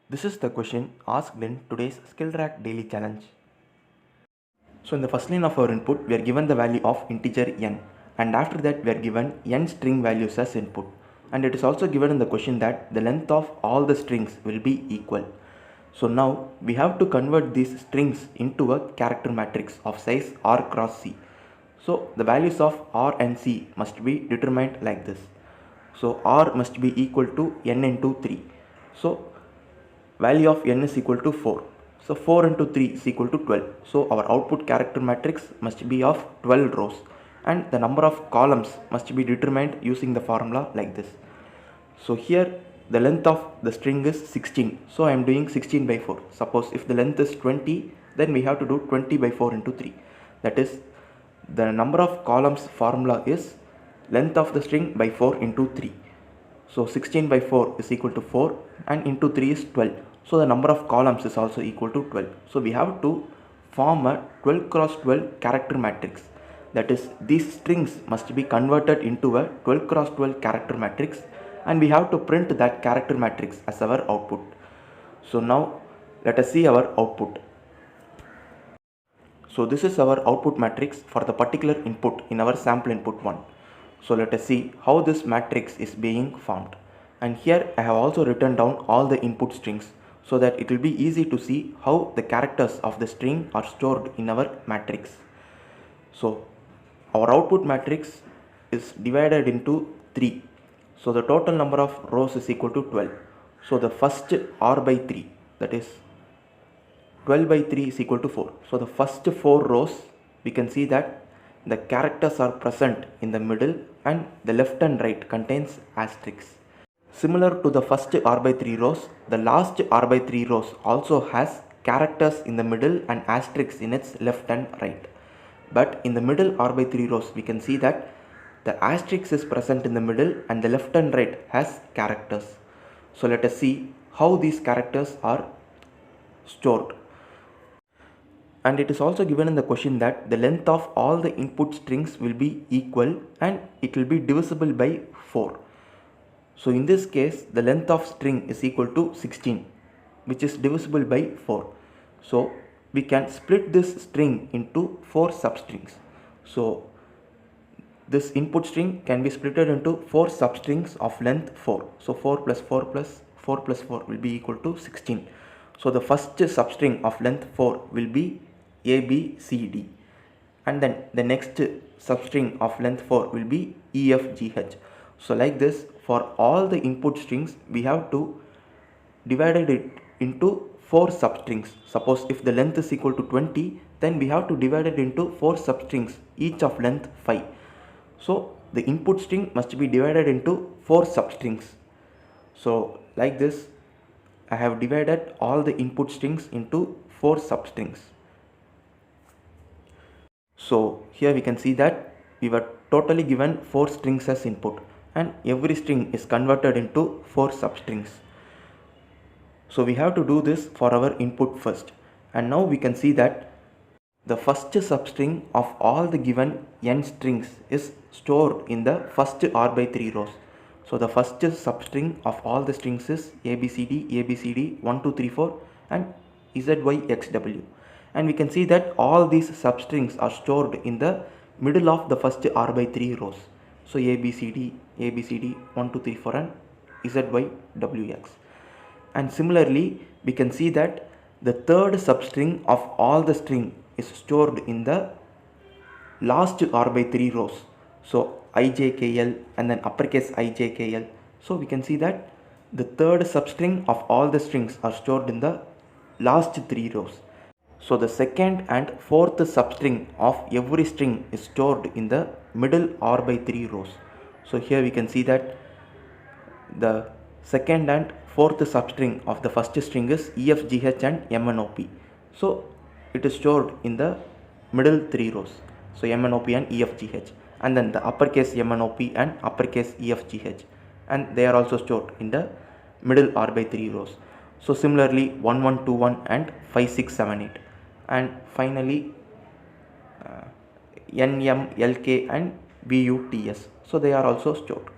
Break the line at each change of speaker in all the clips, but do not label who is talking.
This is the question asked in today's skillrack daily challenge. So in the first line of our input, we are given the value of integer n, and after that we are given n string values as input, and it is also given in the question that the length of all the strings will be equal. So now we have to convert these strings into a character matrix of size r cross c. So the values of r and c must be determined like this. So r must be equal to n into 3. So value of n is equal to 4. So 4 into 3 is equal to 12. So our output character matrix must be of 12 rows, and the number of columns must be determined using the formula like this. So here the length of the string is 16. So I am doing 16 by 4. Suppose if the length is 20, then we have to do 20 by 4 into 3. That is, the number of columns formula is length of the string by 4 into 3. So 16 by 4 is equal to 4, and into 3 is 12. So the number of columns is also equal to 12. So we have to form a 12 cross 12 character matrix. That is, these strings must be converted into a 12 cross 12 character matrix, and we have to print that character matrix as our output. So now let us see our output. So this is our output matrix for the particular input in our sample input 1. So let us see how this matrix is being formed. And here I have also written down all the input strings so that it will be easy to see how the characters of the string are stored in our matrix. So our output matrix is divided into 3. So the total number of rows is equal to 12. So the first r by 3, that is 12 by 3 is equal to 4. So the first 4 rows, we can see that the characters are present in the middle, and the left and right contains asterisks. Similar to the first r by 3 rows, the last r by 3 rows also has characters in the middle and asterisks in its left and right. But in the middle r by 3 rows, we can see that the asterisk is present in the middle and the left and right has characters. So let us see how these characters are stored. And it is also given in the question that the length of all the input strings will be equal and it will be divisible by 4. So in this case, the length of string is equal to 16, which is divisible by 4. So we can split this string into 4 substrings. So this input string can be split into 4 substrings of length 4. So 4 plus 4 plus 4 plus 4 will be equal to 16. So the first substring of length 4 will be A, B, C, D, and then the next substring of length 4 will be E, F, G, H. So like this, for all the input strings, we have to divide it into 4 substrings. Suppose if the length is equal to 20, then we have to divide it into 4 substrings, each of length 5. So the input string must be divided into 4 substrings. So like this, I have divided all the input strings into 4 substrings. So here we can see that we were totally given 4 strings as input, and every string is converted into 4 substrings. So we have to do this for our input first, and now we can see that the first substring of all the given n strings is stored in the first r by 3 rows. So the first substring of all the strings is ABCD, 1, 2, 3, 4 and ZYXW. And we can see that all these substrings are stored in the middle of the first r by 3 rows. So ABCD, 1, 2, 3, 4 and ZYWX. And similarly, we can see that the third substring of all the string is stored in the last r by 3 rows. So IJKL and then uppercase IJKL. So we can see that the third substring of all the strings are stored in the last 3 rows. So the second and fourth substring of every string is stored in the middle r by 3 rows. So here we can see that the second and fourth substring of the first string is EFGH and MNOP. So it is stored in the middle 3 rows. So MNOP and EFGH, and then the uppercase MNOP and uppercase EFGH, and they are also stored in the middle r by 3 rows. So similarly 1, 1, 2, 1 and 5, 6, 7, 8, and finally NM, LK and BUTS. So they are also stored.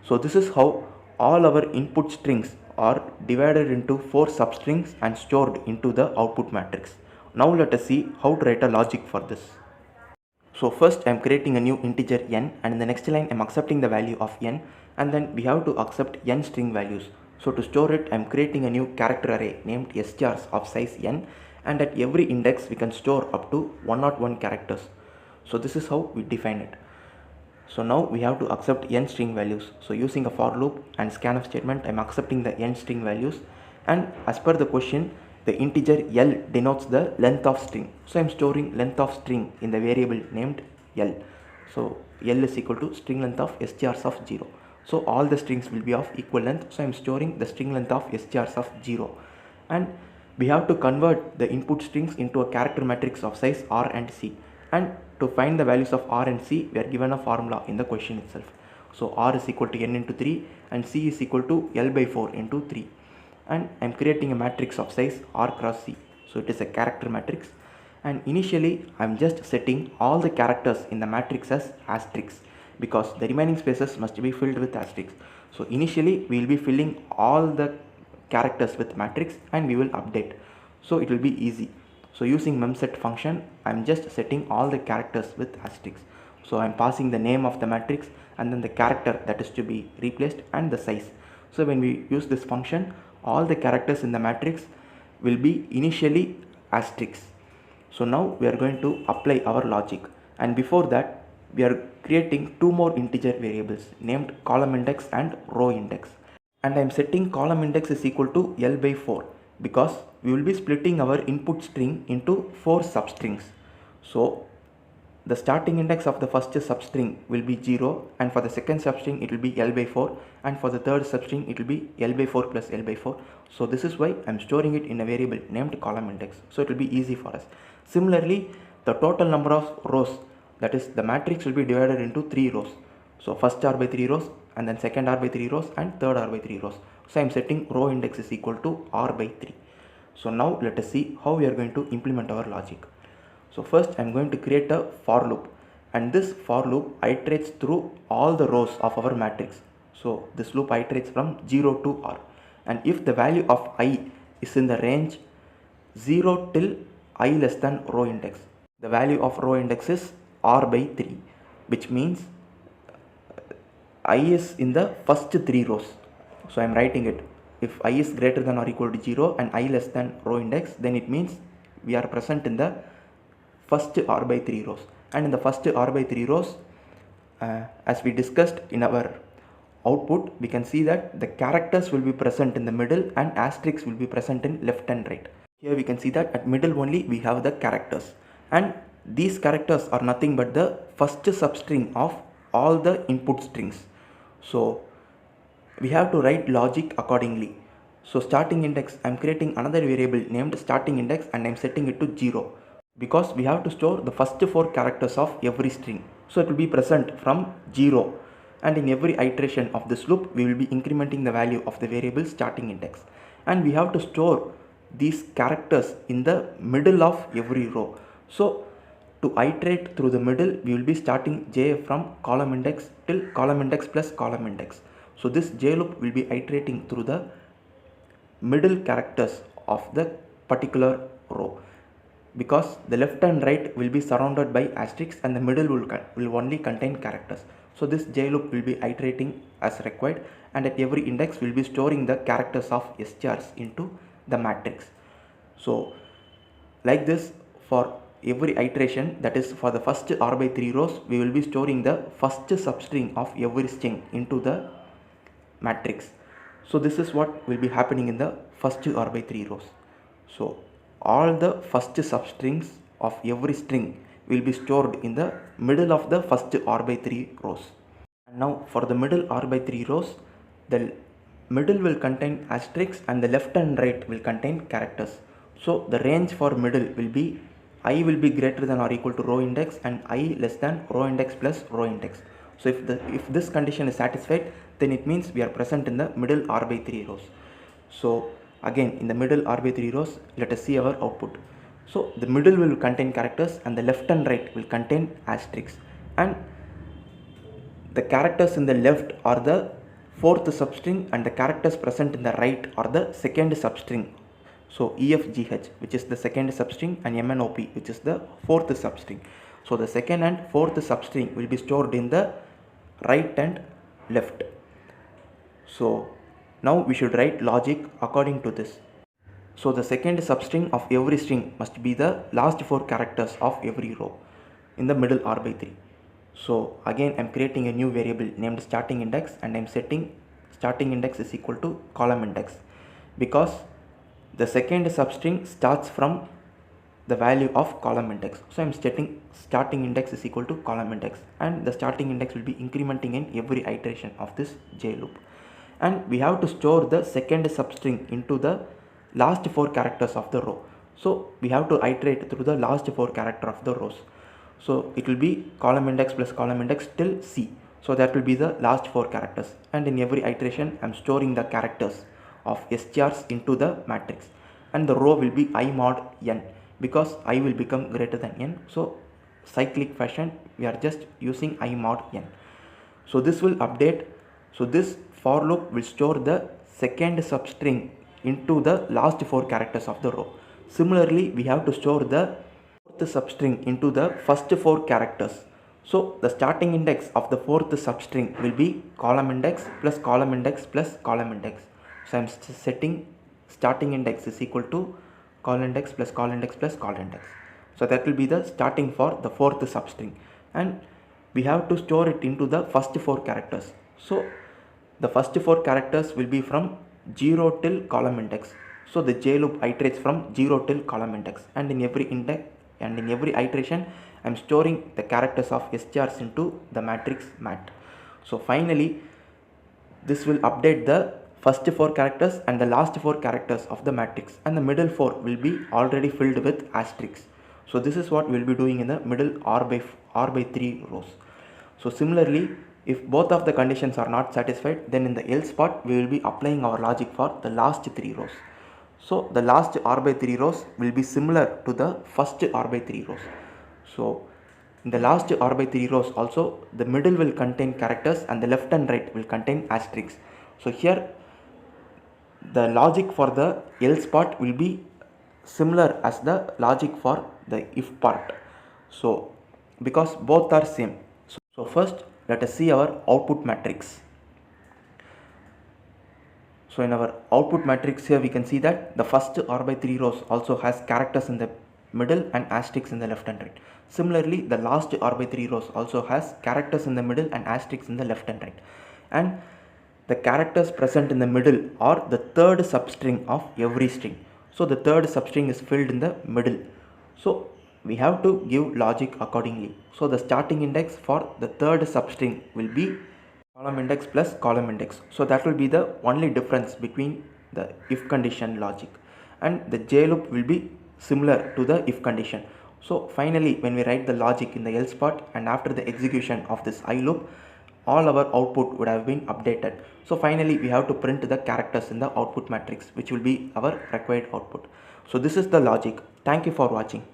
So this is how all our input strings are divided into 4 substrings and stored into the output matrix. Now let us see how to write a logic for this. So first I am creating a new integer n, and in the next line I am accepting the value of n, and then we have to accept n string values. So to store it, I am creating a new character array named strs of size n, and at every index we can store up to 101 characters. So this is how we define it. So now we have to accept n string values. So using a for loop and scanf statement, I am accepting the n string values, and as per the question, the integer L denotes the length of string. So I am storing length of string in the variable named L. So L is equal to string length of strs of 0. So all the strings will be of equal length. So I am storing the string length of strs of 0. And we have to convert the input strings into a character matrix of size R and C. And to find the values of R and C, we are given a formula in the question itself. So R is equal to n into 3 and C is equal to L by 4 into 3. And I am creating a matrix of size R cross C. So it is a character matrix, and initially I am just setting all the characters in the matrix as asterisks because the remaining spaces must be filled with asterisks. So initially we will be filling all the characters with matrix and we will update. So it will be easy. So using memset function, I am just setting all the characters with asterisks. So I am passing the name of the matrix and then the character that is to be replaced and the size. So when we use this function, all the characters in the matrix will be initially asterisks. So now we are going to apply our logic, and before that we are creating two more integer variables named column index and row index, and I am setting column index is equal to L by 4 because we will be splitting our input string into 4 substrings. So the starting index of the first substring will be 0, and for the second substring it will be L by 4, and for the third substring it will be L by 4 plus L by 4. So this is why I am storing it in a variable named column index, so it will be easy for us. Similarly, the total number of rows, that is the matrix, will be divided into 3 rows. So first R by 3 rows, and then second R by 3 rows, and third R by 3 rows. So I am setting row index is equal to R by 3. So now let us see how we are going to implement our logic. So first I am going to create a for loop, and this for loop iterates through all the rows of our matrix. So this loop iterates from 0 to R, and if the value of I is in the range 0 till I less than row index, the value of row index is R by 3, which means I is in the first 3 rows. So I am writing it. If I is greater than or equal to 0 and I less than row index, then it means we are present in the first R by 3 rows, and in the first R by 3 rows, as we discussed in our output, we can see that the characters will be present in the middle and asterisks will be present in left and right. Here we can see that at middle only we have the characters, and these characters are nothing but the first substring of all the input strings. So we have to write logic accordingly. So starting index, I am creating another variable named starting index and I am setting it to 0 because we have to store the first 4 characters of every string. So it will be present from 0, and in every iteration of this loop we will be incrementing the value of the variable starting index, and we have to store these characters in the middle of every row. So to iterate through the middle, we will be starting j from column index till column index plus column index. So this j loop will be iterating through the middle characters of the particular row, because the left and right will be surrounded by asterisks and the middle will only contain characters. So this j loop will be iterating as required, and at every index we will be storing the characters of strs into the matrix. So like this, for every iteration, that is for the first R by 3 rows, we will be storing the first substring of every string into the matrix. So this is what will be happening in the first R by 3 rows. So all the first substrings of every string will be stored in the middle of the first R by 3 rows. And now for the middle R by 3 rows, the middle will contain asterisks and the left and right will contain characters. So the range for middle will be I will be greater than or equal to row index and I less than row index plus row index. So if this condition is satisfied, then it means we are present in the middle R by 3 rows. So again, in the middle R by 3 rows, let us see our output. So the middle will contain characters and the left and right will contain asterisks, and the characters in the left are the fourth substring and the characters present in the right are the second substring. So EFGH, which is the second substring, and MNOP, which is the fourth substring. So the second and fourth substring will be stored in the right and left. So now we should write logic according to this. So the second substring of every string must be the last 4 characters of every row in the middle r by 3. So again I'm creating a new variable named starting index, and I'm setting starting index is equal to column index, because the second substring starts from the value of column index. So I'm setting starting index is equal to column index, and the starting index will be incrementing in every iteration of this J loop. And we have to store the second substring into the last 4 characters of the row. So we have to iterate through the last 4 character of the rows. So it will be column index plus column index till C. So that will be the last 4 characters, and in every iteration I'm storing the characters of strs into the matrix, and the row will be I mod n, because I will become greater than n. So cyclic fashion we are just using I mod n. So this will update. So this for loop will store the second substring into the last 4 characters of the row. Similarly, we have to store the fourth substring into the first 4 characters. So the starting index of the fourth substring will be column index plus column index plus column index. So I am setting starting index is equal to column index plus column index plus column index. So that will be the starting for the fourth substring, and we have to store it into the first 4 characters. So the first 4 characters will be from 0 till column index. So the J loop iterates from 0 till column index, and in every index and in every iteration I am storing the characters of strs into the matrix mat. So finally this will update the first 4 characters and the last 4 characters of the matrix, and the middle 4 will be already filled with asterisks. So this is what we will be doing in the middle r by 3 rows. So similarly, if both of the conditions are not satisfied, then in the else part we will be applying our logic for the last 3 rows. So the last r by 3 rows will be similar to the first r by 3 rows. So in the last r by 3 rows also, the middle will contain characters and the left and right will contain asterisks. So here the logic for the else part will be similar as the logic for the if part. So because both are same. So first let us see our output matrix. So in our output matrix here we can see that the first r by 3 rows also has characters in the middle and asterisks in the left and right. Similarly, the last r by 3 rows also has characters in the middle and asterisks in the left and right. And the characters present in the middle are the third substring of every string. So the third substring is filled in the middle. So we have to give logic accordingly. So the starting index for the third substring will be column index plus column index. So that will be the only difference between the if condition logic, and the J loop will be similar to the if condition. So finally when we write the logic in the else part and after the execution of this I loop, all our output would have been updated. So finally we have to print the characters in the output matrix, which will be our required output. So this is the logic. Thank you for watching.